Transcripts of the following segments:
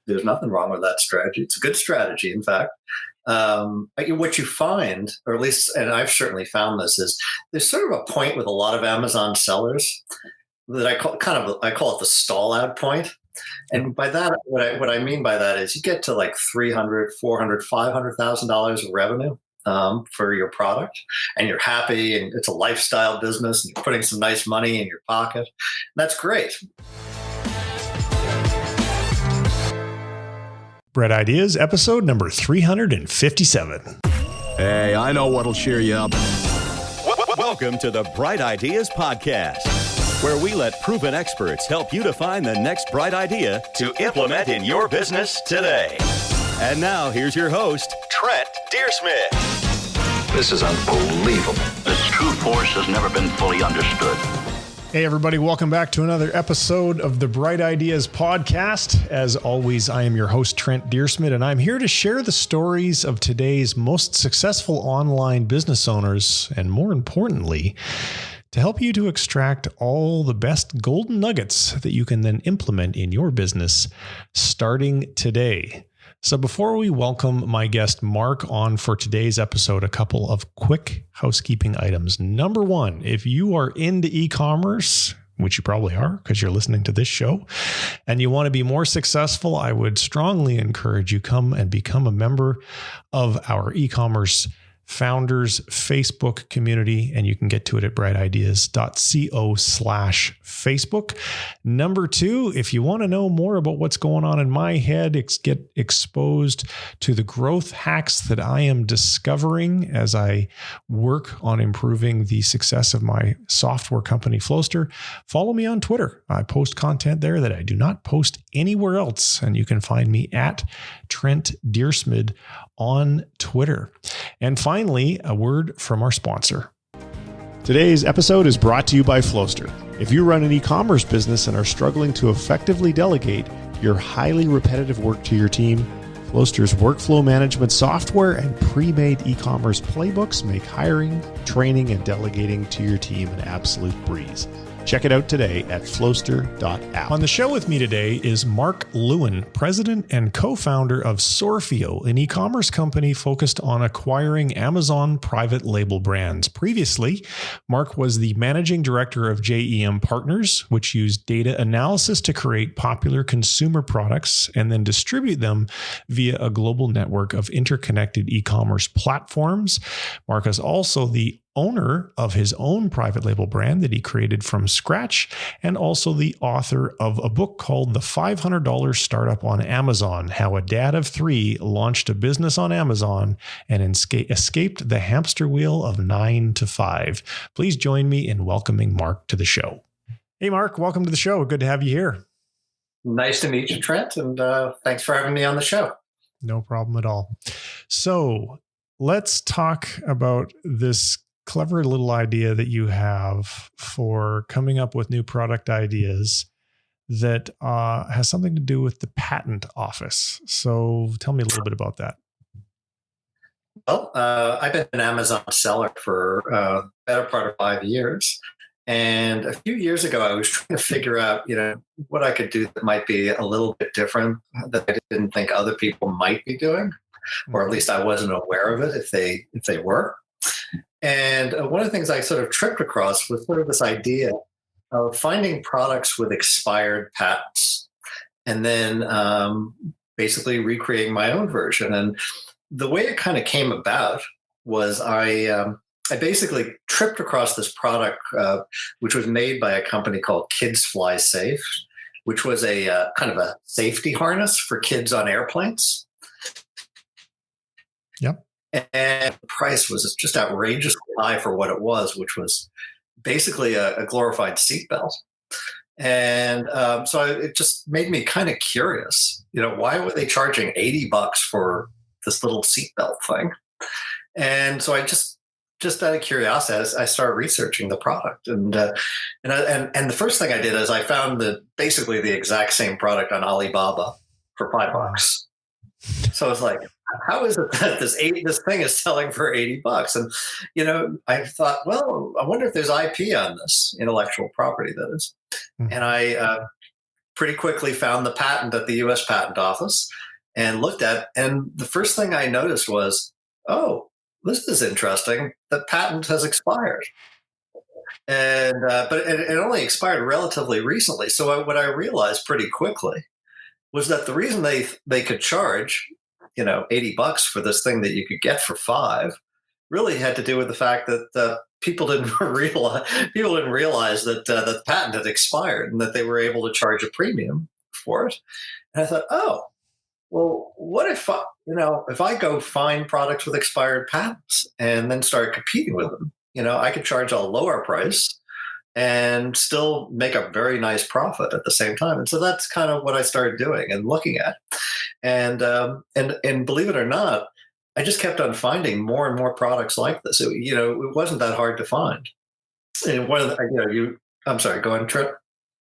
There's nothing wrong with that strategy. It's a good strategy, in fact. What you find, or at least, and I've certainly found this, is there's sort of a point with a lot of Amazon sellers that I call it the stall out point. And by that, what I mean by that is you get to like $300,000, $400,000, $500,000 of revenue for your product, and you're happy, and it's a lifestyle business, and you're putting some nice money in your pocket. That's great. Bright Ideas, episode number 357. Hey, I know what'll cheer you up. Welcome to the Bright Ideas Podcast, where we let proven experts help you to find the next bright idea to implement in your business today. And now, here's your host, Trent Dyrsmid. This is unbelievable. Its true force has never been fully understood. Hey, everybody. Welcome back to another episode of the Bright Ideas Podcast. As always, I am your host, Trent Dyrsmid, and I'm here to share the stories of today's most successful online business owners, and more importantly, to help you to extract all the best golden nuggets that you can then implement in your business starting today. So before we welcome my guest Mark on for today's episode, a couple of quick housekeeping items. Number one, if you are into e-commerce, which you probably are because you're listening to this show, and you want to be more successful, I would strongly encourage you come and become a member of our e-commerce Founders Facebook community, and you can get to it at brightideas.co/Facebook. Number two, if you want to know more about what's going on in my head, get exposed to the growth hacks that I am discovering as I work on improving the success of my software company, Flowster, follow me on Twitter. I post content there that I do not post anywhere else, and you can find me at Trent Dyrsmid on Twitter. And finally, a word from our sponsor. Today's episode is brought to you by Flowster. If you run an e-commerce business and are struggling to effectively delegate your highly repetitive work to your team, Flowster's workflow management software and pre-made e-commerce playbooks make hiring, training, and delegating to your team an absolute breeze. Check it out today at flowster.app. On the show with me today is Mark Lewin, president and co-founder of Sorfeo, an e-commerce company focused on acquiring Amazon private label brands. Previously, Mark was the managing director of JEM Partners, which used data analysis to create popular consumer products and then distribute them via a global network of interconnected e-commerce platforms. Mark is also the owner of his own private label brand that he created from scratch, and also the author of a book called The $500 Startup on Amazon: How a Dad of Three Launched a Business on Amazon and Escaped the Hamster Wheel of 9 to 5. Please join me in welcoming Mark to the show. Hey, Mark, welcome to the show. Good to have you here. Nice to meet you, Trent, and thanks for having me on the show. No problem at all. So let's talk about this clever little idea that you have for coming up with new product ideas that has something to do with the patent office. So tell me a little bit about that. Well, I've been an Amazon seller for the better part of 5 years. And a few years ago, I was trying to figure out, what I could do that might be a little bit different, that I didn't think other people might be doing, or at least I wasn't aware of it if they were. And one of the things I sort of tripped across was sort of this idea of finding products with expired patents and then basically recreating my own version. And the way it kind of came about was I basically tripped across this product, which was made by a company called Kids Fly Safe, which was a kind of a safety harness for kids on airplanes. Yep. And the price was just outrageously high for what it was, which was basically a glorified seatbelt. And so it just made me kind of curious, why were they charging $80 for this little seatbelt thing? And so I just out of curiosity, I started researching the product. And the first thing I did is I found basically the exact same product on Alibaba for $5. So I was like, how is it that this thing is selling for $80? And, I thought, well, I wonder if there's IP on this, intellectual property, that is. Mm-hmm. And I pretty quickly found the patent at the U.S. Patent Office and looked at, and the first thing I noticed was, oh, this is interesting. The patent has expired, and but it only expired relatively recently. So what I realized pretty quickly was that the reason they could charge, $80 for this thing that you could get for $5, really had to do with the fact that people didn't realize that the patent had expired and that they were able to charge a premium for it. And I thought, oh, well, what if I go find products with expired patents and then start competing with them? I could charge a lower price and still make a very nice profit at the same time. And so that's kind of what I started doing and looking at. And believe it or not, I just kept on finding more and more products like this. It wasn't that hard to find. And one of the, I'm sorry, go ahead, Trent.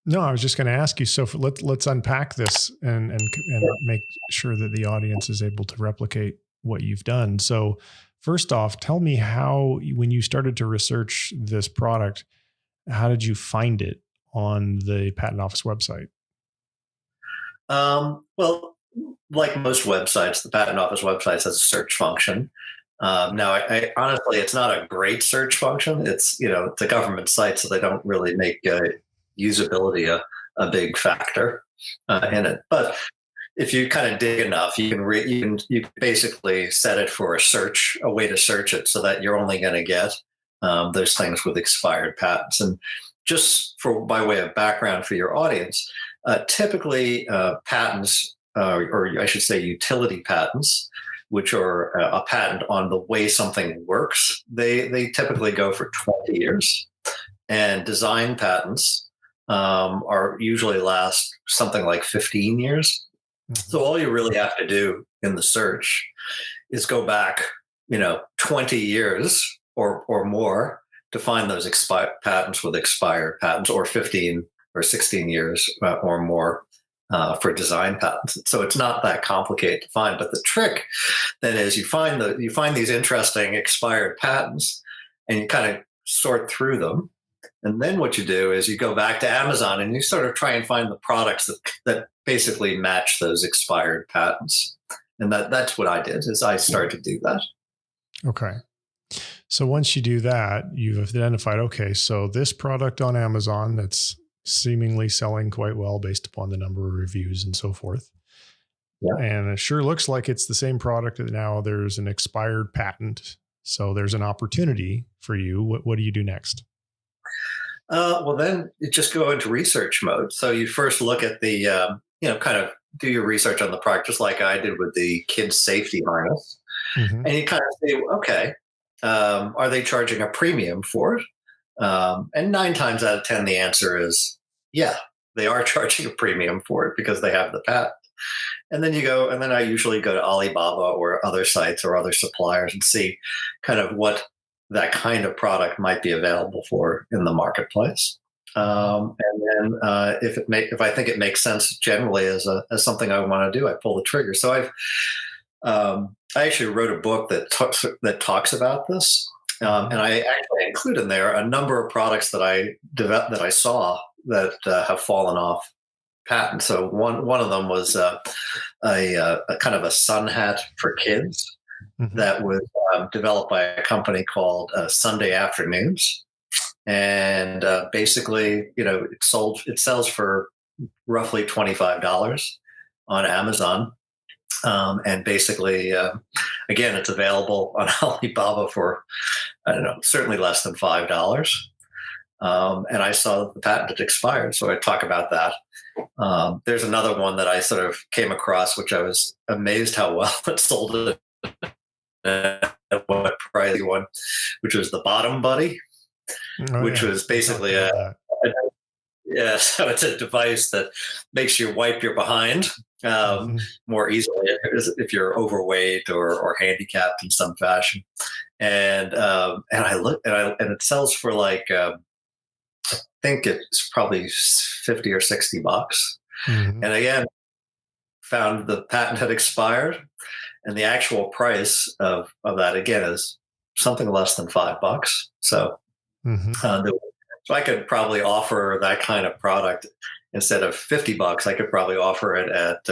No, I was just going to ask you. So let's unpack this and make sure that the audience is able to replicate what you've done. So first off, tell me how, when you started to research this product, how did you find it on the Patent Office website? Well, like most websites, the Patent Office website has a search function. Now, I honestly, it's not a great search function. It's a government site, so they don't really make usability a big factor in it. But if you kind of dig enough, you can basically set it for a way to search it, so that you're only going to get those things with expired patents. And just by way of background for your audience, typically patents, or I should say utility patents, which are a patent on the way something works, they typically go for 20 years. And design patents are usually last something like 15 years. So all you really have to do in the search is go back, 20 years or more to find those patents with expired patents, or 15 or 16 years or more for design patents. So it's not that complicated to find. But the trick then is you find these interesting expired patents, and you kind of sort through them. And then what you do is you go back to Amazon and you sort of try and find the products that basically match those expired patents. And that's what I did, is I started to do that. Okay. So once you do that, you've identified, okay, so this product on Amazon that's seemingly selling quite well based upon the number of reviews and so forth. Yeah. And it sure looks like it's the same product that now there's an expired patent. So there's an opportunity for you. What do you do next? Well, then you just go into research mode. So you first look at the, kind of do your research on the product, just like I did with the kids' safety harness. Mm-hmm. And you kind of say, okay, are they charging a premium for it? And 9 times out of 10, the answer is, yeah, they are charging a premium for it because they have the patent. And then I usually go to Alibaba or other sites or other suppliers and see kind of what that kind of product might be available for in the marketplace. And then if I think it makes sense generally as something I want to do, I pull the trigger. So I actually wrote a book that talks about this. And I actually include in there a number of products that I saw that have fallen off patent. So one of them was a kind of a sun hat for kids. Mm-hmm. That was developed by a company called Sunday Afternoons, and basically, it sells for roughly $25 on Amazon, and basically, again, it's available on Alibaba for, I don't know, certainly less than $5. And I saw that the patent had expired, so I talk about that. There's another one that I sort of came across, which I was amazed how well it sold at what price one, which was the Bottom Buddy, which was basically so it's a device that makes you wipe your behind more easily if you're overweight or handicapped in some fashion. And I looked and it sells for like I think it's probably $50 or $60. Mm-hmm. And again, found the patent had expired. And the actual price of that, again, is something less than $5. So, mm-hmm. So I could probably offer that kind of product instead of $50, I could probably offer it at,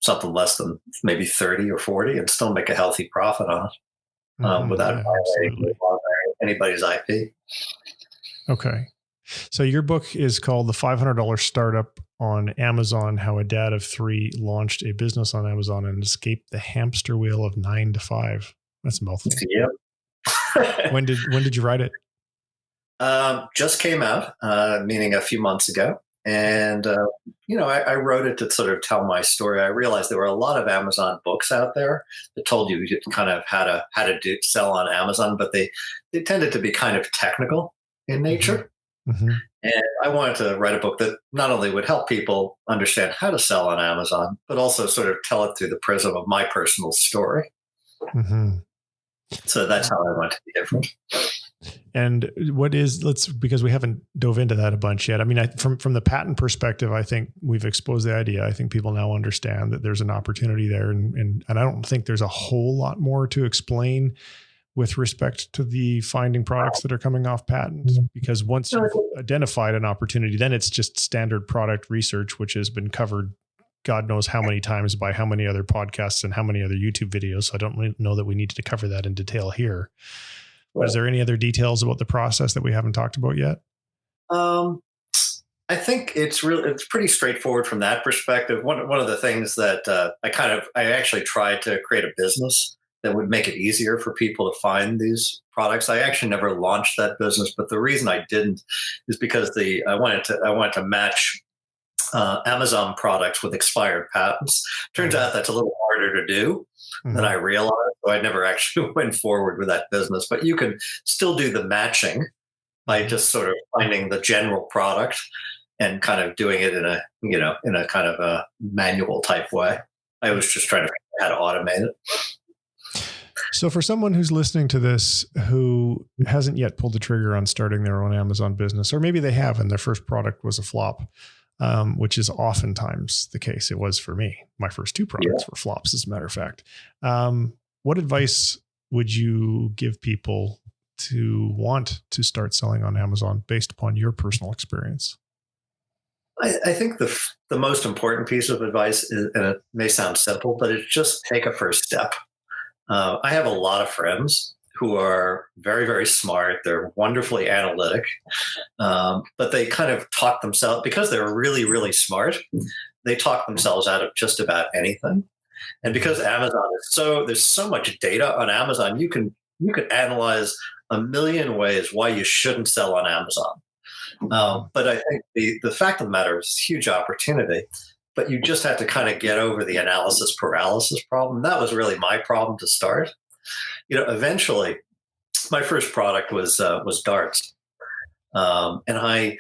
something less than maybe 30 or 40 and still make a healthy profit on it without violating anybody's IP. Okay. So your book is called The $500 Startup on Amazon, How a Dad of Three Launched a Business on Amazon and Escaped the Hamster Wheel of 9 to 5. That's a mouthful. Yep. When did you write it? Just came out, meaning a few months ago. And, I wrote it to sort of tell my story. I realized there were a lot of Amazon books out there that told you kind of how to sell on Amazon, but they tended to be kind of technical in nature. Mm-hmm. And I wanted to write a book that not only would help people understand how to sell on Amazon, but also sort of tell it through the prism of my personal story. Mm-hmm. So that's how I want to be different. And because we haven't dove into that a bunch yet. I mean, from the patent perspective, I think we've exposed the idea. I think people now understand that there's an opportunity there. And I don't think there's a whole lot more to explain with respect to the finding products that are coming off patent, because once you've identified an opportunity, then it's just standard product research, which has been covered God knows how many times by how many other podcasts and how many other YouTube videos. So I don't know that we need to cover that in detail here. But is there any other details about the process that we haven't talked about yet? I think it's pretty straightforward from that perspective. One of the things that I actually tried to create a business that would make it easier for people to find these products. I actually never launched that business, but the reason I didn't is because I wanted to match Amazon products with expired patents. Turns out that's a little harder to do than I realized. So I never actually went forward with that business. But you can still do the matching by just sort of finding the general product and kind of doing it in a kind of a manual type way. I was just trying to figure out how to automate it. So for someone who's listening to this who hasn't yet pulled the trigger on starting their own Amazon business, or maybe they have and their first product was a flop, which is oftentimes the case. It was for me. My first two products were flops, as a matter of fact. What advice would you give people to want to start selling on Amazon based upon your personal experience? I think the most important piece of advice is, and it may sound simple, but it's just take a first step. I have a lot of friends who are very, very smart. They're wonderfully analytic, but they kind of talk themselves, because they're really, really smart, they talk themselves out of just about anything. And because Amazon there's so much data on Amazon, you can analyze a million ways why you shouldn't sell on Amazon. But I think the fact of the matter is a huge opportunity. But you just have to kind of get over the analysis paralysis problem. That was really my problem to start. Eventually, my first product was darts, and I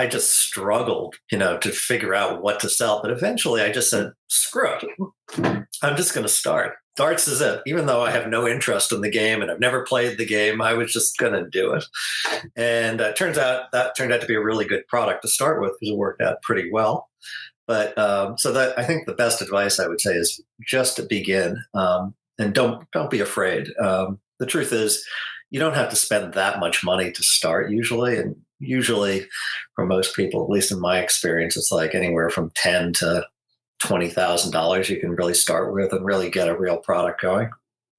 just struggled, to figure out what to sell. But eventually, I just said, "Screw it! I'm just going to start. Darts is it." Even though I have no interest in the game and I've never played the game, I was just going to do it. And that turned out to be a really good product to start with because it worked out pretty well. But so that I think the best advice I would say is just to begin, and don't be afraid. The truth is, you don't have to spend that much money to start usually, and usually for most people, at least in my experience, it's like anywhere from $10,000 to $20,000 you can really start with and really get a real product going.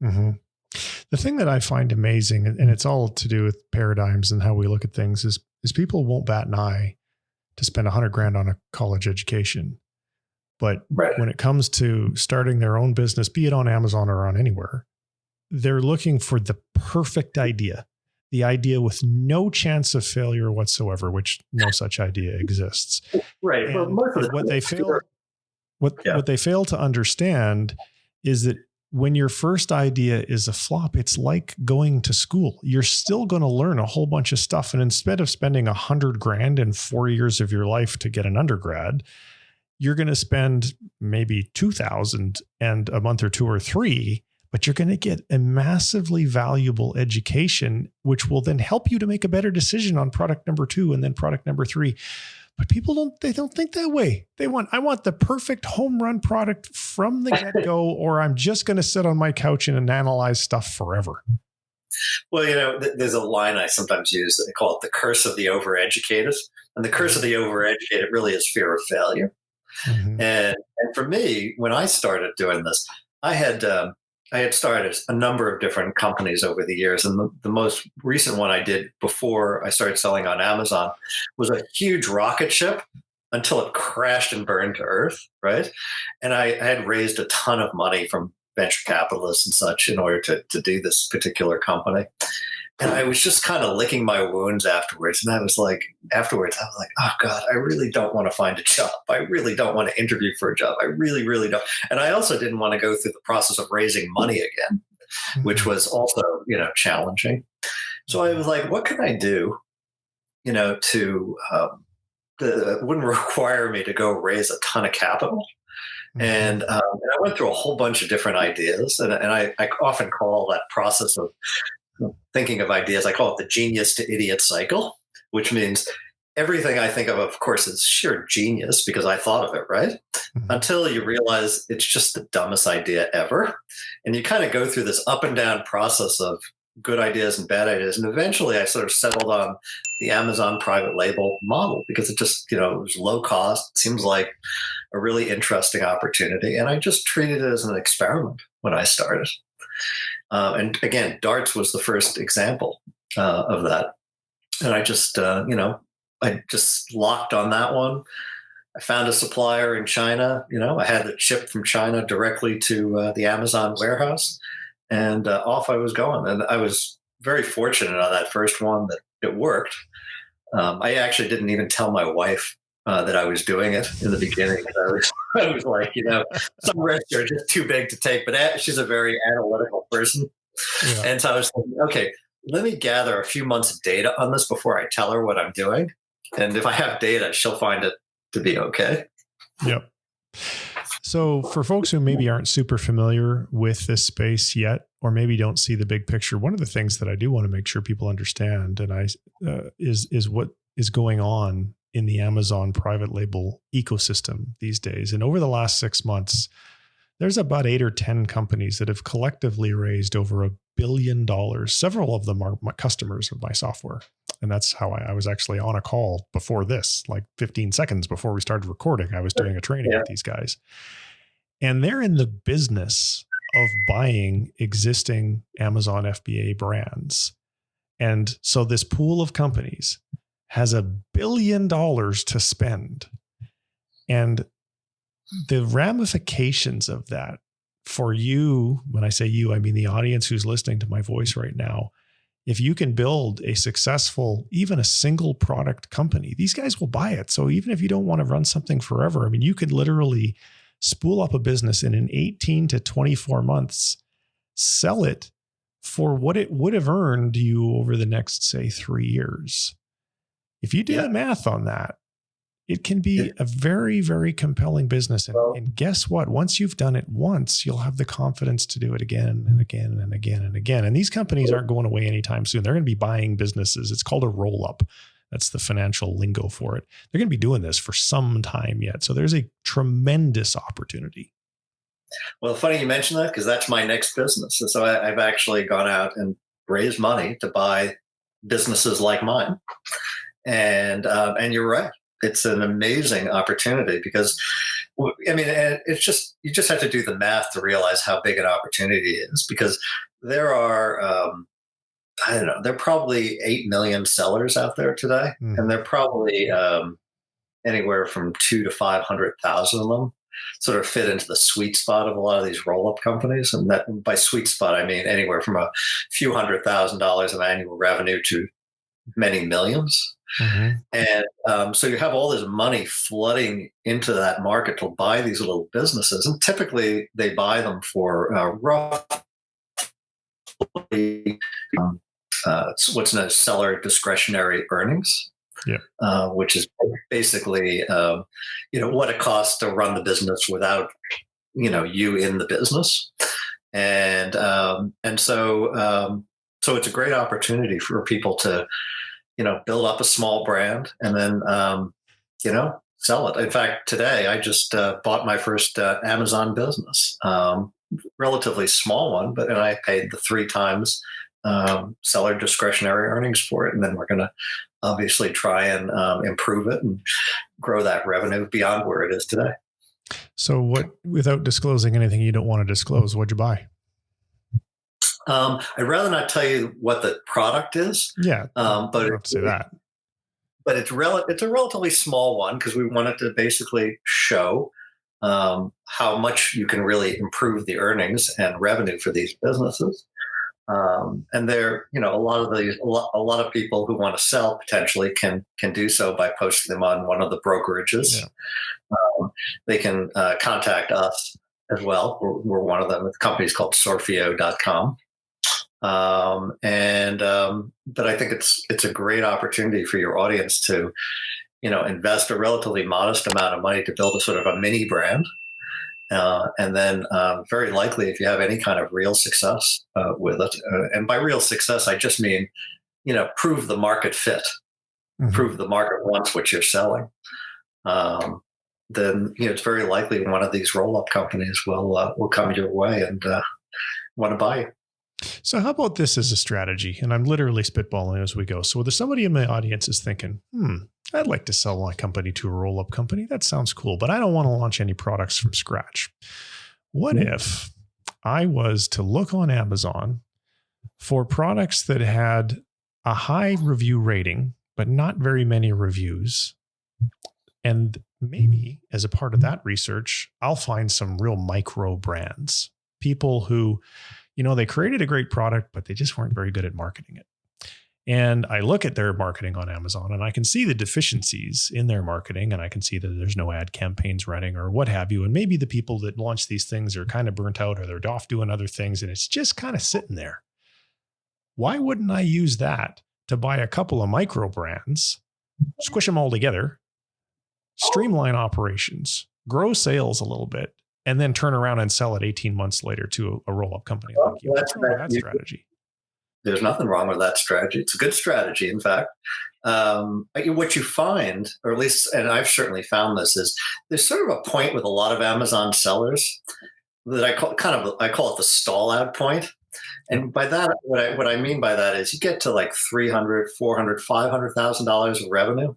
Mm-hmm. The thing that I find amazing, and it's all to do with paradigms and how we look at things, is people won't bat an eye to spend $100,000 on a college education. But when it comes to starting their own business, be it on Amazon or on anywhere, they're looking for the perfect idea, the idea with no chance of failure whatsoever, which no such idea exists. Right. Well, what they fail to understand is that when your first idea is a flop, it's like going to school. You're still going to learn a whole bunch of stuff. And instead of spending $100,000 in 4 years of your life to get an undergrad, you're going to spend maybe $2,000 and a month or two or three, but you're going to get a massively valuable education, which will then help you to make a better decision on product number 2 and then product number 3. But people don't think that way. I want the perfect home run product from the get-go, or I'm just going to sit on my couch and analyze stuff forever. Well, there's a line I sometimes use. They call it the curse of the overeducated. And the curse of the overeducated really is fear of failure. Mm-hmm. And for me, when I started doing this, I had started a number of different companies over the years. And the most recent one I did before I started selling on Amazon was a huge rocket ship until it crashed and burned to earth, right? And I had raised a ton of money from venture capitalists and such in order to do this particular company. And I was just kind of licking my wounds afterwards. And I was like, oh God, I really don't want to find a job. I really don't want to interview for a job. I really, really don't. And I also didn't want to go through the process of raising money again, which was also, challenging. So I was like, what can I do, to that wouldn't require me to go raise a ton of capital? And I went through a whole bunch of different ideas. And I often call that process of thinking of ideas, I call it the genius to idiot cycle, which means everything I think of course, is sheer genius because I thought of it, right? Mm-hmm. Until you realize it's just the dumbest idea ever. And you kind of go through this up and down process of good ideas and bad ideas. And eventually I sort of settled on the Amazon private label model because it just, it was low cost. It seems like a really interesting opportunity. And I just treated it as an experiment when I started. And again, darts was the first example of that. And I just, I just locked on that one. I found a supplier in China. I had it shipped from China directly to the Amazon warehouse. And off I was going. And I was very fortunate on that first one that it worked. I actually didn't even tell my wife that I was doing it in the beginning. I was like, some risks are just too big to take. But she's a very analytical person. Yeah. And so I was thinking, okay, let me gather a few months of data on this before I tell her what I'm doing. And if I have data, she'll find it to be okay. Yep. So for folks who maybe aren't super familiar with this space yet, or maybe don't see the big picture, one of the things that I do want to make sure people understand is what is going on in the Amazon private label ecosystem these days. And over the last 6 months, there's about 8 or 10 companies that have collectively raised over $1 billion. Several of them are my customers of my software. And that's how I was actually on a call before this, like 15 seconds before we started recording. I was doing a training with these guys. And they're in the business of buying existing Amazon FBA brands. And so this pool of companies has $1 billion to spend. And the ramifications of that for you, when I say you, I mean the audience who's listening to my voice right now, if you can build a successful, even a single product company, these guys will buy it. So even if you don't want to run something forever, I mean, you could literally spool up a business and in 18 to 24 months, sell it for what it would have earned you over the next, say, 3 years. If you do the math on that, it can be a very, very compelling business. And guess what? Once you've done it once, you'll have the confidence to do it again and again and again and again. And these companies aren't going away anytime soon. They're going to be buying businesses. It's called a roll-up. That's the financial lingo for it. They're going to be doing this for some time yet. So there's a tremendous opportunity. Well, funny you mention that because that's my next business. And so I've actually gone out and raised money to buy businesses like mine. And you're right. It's an amazing opportunity because, I mean, it's just, you just have to do the math to realize how big an opportunity it is because there are, I don't know, there are probably 8 million sellers out there today. And they're probably anywhere from 2 to 500,000 of them sort of fit into the sweet spot of a lot of these roll-up companies. And that by sweet spot, I mean anywhere from a few $100,000 of annual revenue to many millions. Mm-hmm. And so you have all this money flooding into that market to buy these little businesses. And typically they buy them for roughly what's known as seller discretionary earnings, which is basically, what it costs to run the business without, you in the business. And so it's a great opportunity for people to, build up a small brand and then, sell it. In fact, today I just bought my first Amazon business, relatively small one, and I paid the 3 times seller discretionary earnings for it. And then we're going to obviously try and improve it and grow that revenue beyond where it is today. So what, without disclosing anything you don't want to disclose, what'd you buy? I'd rather not tell you what the product is. Yeah, but I don't have to say that. But it's a relatively small one because we wanted to basically show how much you can really improve the earnings and revenue for these businesses. And there, a lot of people who want to sell potentially can do so by posting them on one of the brokerages. Yeah. They can contact us as well. We're one of them. The company's called Sorfeo.com. But I think it's a great opportunity for your audience to, invest a relatively modest amount of money to build a sort of a mini brand. And then very likely, if you have any kind of real success with it, and by real success, I just mean, prove the market fit, prove the market wants what you're selling. Then it's very likely one of these roll-up companies will come your way and want to buy you. So how about this as a strategy? And I'm literally spitballing as we go. So whether somebody in my audience is thinking, I'd like to sell my company to a roll-up company. That sounds cool, but I don't want to launch any products from scratch. What if I was to look on Amazon for products that had a high review rating, but not very many reviews? And maybe as a part of that research, I'll find some real micro brands, people who, they created a great product, but they just weren't very good at marketing it. And I look at their marketing on Amazon and I can see the deficiencies in their marketing, and I can see that there's no ad campaigns running or what have you. And maybe the people that launch these things are kind of burnt out or they're off doing other things and it's just kind of sitting there. Why wouldn't I use that to buy a couple of micro brands, squish them all together, streamline operations, grow sales a little bit, and then turn around and sell it 18 months later to a roll-up company like you? What's wrong with that strategy? There's nothing wrong with that strategy. It's a good strategy, in fact. What you find, or at least, and I've certainly found this, is there's sort of a point with a lot of Amazon sellers that I call it the stall out point. And by that, what I mean by that is you get to like $300,000, $400,000, $500,000 of revenue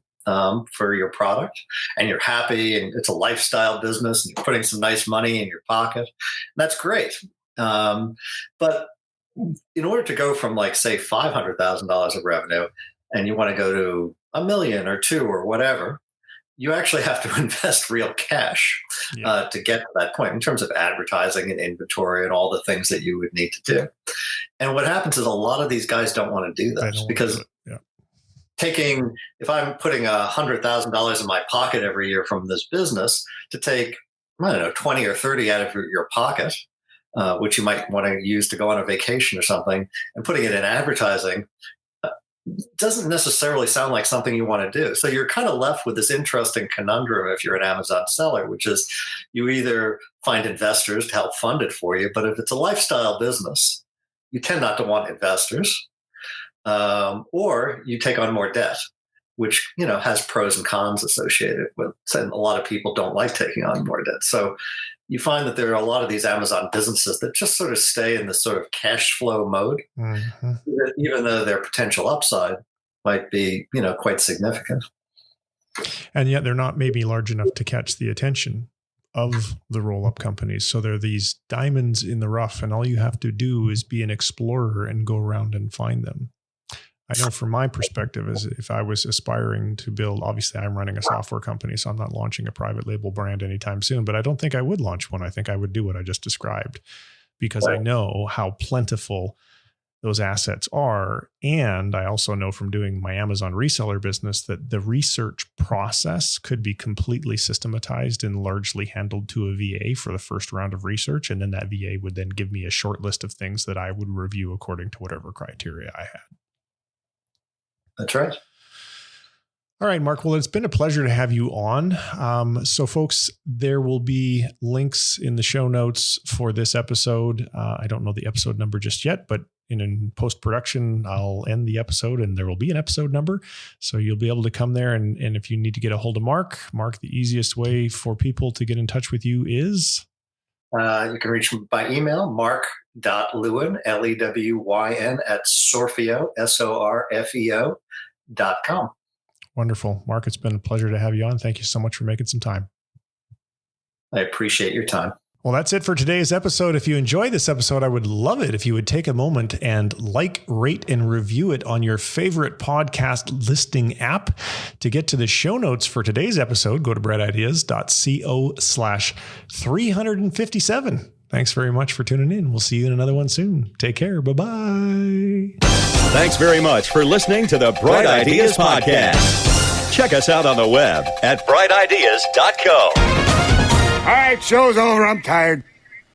for your product, and you're happy, and it's a lifestyle business, and you're putting some nice money in your pocket. That's great. But in order to go from say $500,000 of revenue, and you want to go to $1 million or $2 or whatever, you actually have to invest real cash to get to that point in terms of advertising and inventory and all the things that you would need to do. And what happens is a lot of these guys don't want to do that because if I'm putting $100,000 in my pocket every year from this business, to take, 20 or 30 out of your pocket, which you might want to use to go on a vacation or something, and putting it in advertising, doesn't necessarily sound like something you want to do. So you're kind of left with this interesting conundrum if you're an Amazon seller, which is you either find investors to help fund it for you, but if it's a lifestyle business, you tend not to want investors, or you take on more debt, which has pros and cons associated with it. And a lot of people don't like taking on more debt. So you find that there are a lot of these Amazon businesses that just sort of stay in this sort of cash flow mode, even though their potential upside might be, quite significant. And yet they're not maybe large enough to catch the attention of the roll-up companies. So they're these diamonds in the rough, and all you have to do is be an explorer and go around and find them. I know from my perspective, is if I was aspiring to build, obviously I'm running a software company, so I'm not launching a private label brand anytime soon, but I don't think I would launch one. I think I would do what I just described, because I know how plentiful those assets are. And I also know from doing my Amazon reseller business that the research process could be completely systematized and largely handled to a VA for the first round of research. And then that VA would then give me a short list of things that I would review according to whatever criteria I had. That's right. All right, Mark. Well, it's been a pleasure to have you on. So folks, there will be links in the show notes for this episode. I don't know the episode number just yet, but in post-production, I'll end the episode and there will be an episode number. So you'll be able to come there. And if you need to get a hold of Mark, the easiest way for people to get in touch with you is? You can reach me by email, mark.lewin, Lewyn, at Sorfeo, SORFEO.com. Wonderful. Mark, it's been a pleasure to have you on. Thank you so much for making some time. I appreciate your time. Well, that's it for today's episode. If you enjoyed this episode, I would love it if you would take a moment and like, rate, and review it on your favorite podcast listing app. To get to the show notes for today's episode, go to brightideas.co/357. Thanks very much for tuning in. We'll see you in another one soon. Take care. Bye-bye. Thanks very much for listening to the Bright Ideas Podcast. Check us out on the web at brightideas.co. All right, show's over. I'm tired.